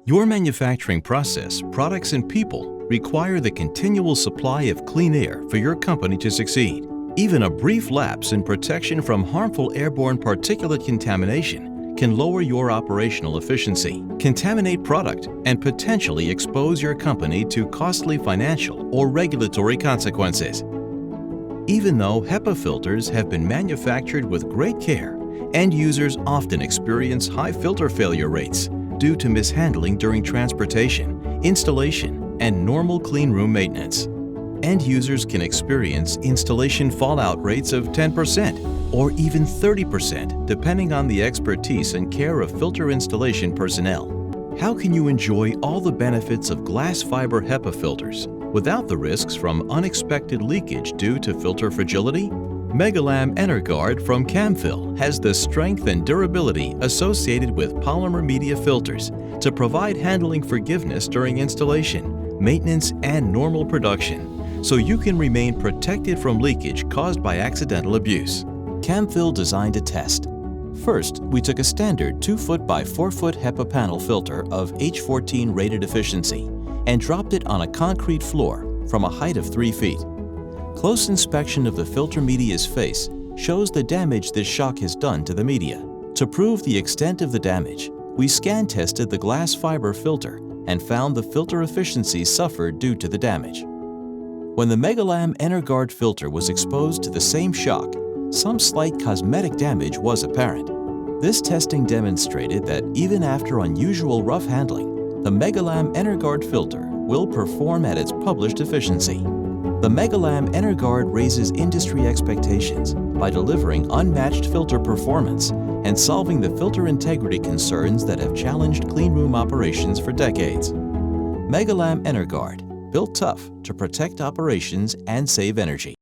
Your manufacturing process, products, and people require the continual supply of clean air for your company to succeed. Even a brief lapse in protection from harmful airborne particulate contamination can lower your operational efficiency, contaminate product, and potentially expose your company to costly financial or regulatory consequences. Even though HEPA filters have been manufactured with great care, end users often experience high filter failure rates due to mishandling during transportation, installation, and normal cleanroom maintenance. End users can experience installation fallout rates of 10% or even 30% depending on the expertise and care of filter installation personnel. How can you enjoy all the benefits of glass fiber HEPA filters without the risks from unexpected leakage due to filter fragility? Megalam EnerGuard from Camfil has the strength and durability associated with polymer media filters to provide handling forgiveness during installation, maintenance, and normal production, so you can remain protected from leakage caused by accidental abuse. Camfil designed a test. First, we took a standard 2-foot by 4-foot HEPA panel filter of H14 rated efficiency and dropped it on a concrete floor from a height of 3 feet. Close inspection of the filter media's face shows the damage this shock has done to the media. To prove the extent of the damage, we scan tested the glass fiber filter and found the filter efficiency suffered due to the damage. When the Megalam EnerGuard filter was exposed to the same shock, some slight cosmetic damage was apparent. This testing demonstrated that even after unusual rough handling, the Megalam EnerGuard filter will perform at its published efficiency. The Megalam EnerGuard raises industry expectations by delivering unmatched filter performance and solving the filter integrity concerns that have challenged cleanroom operations for decades. Megalam EnerGuard, built tough to protect operations and save energy.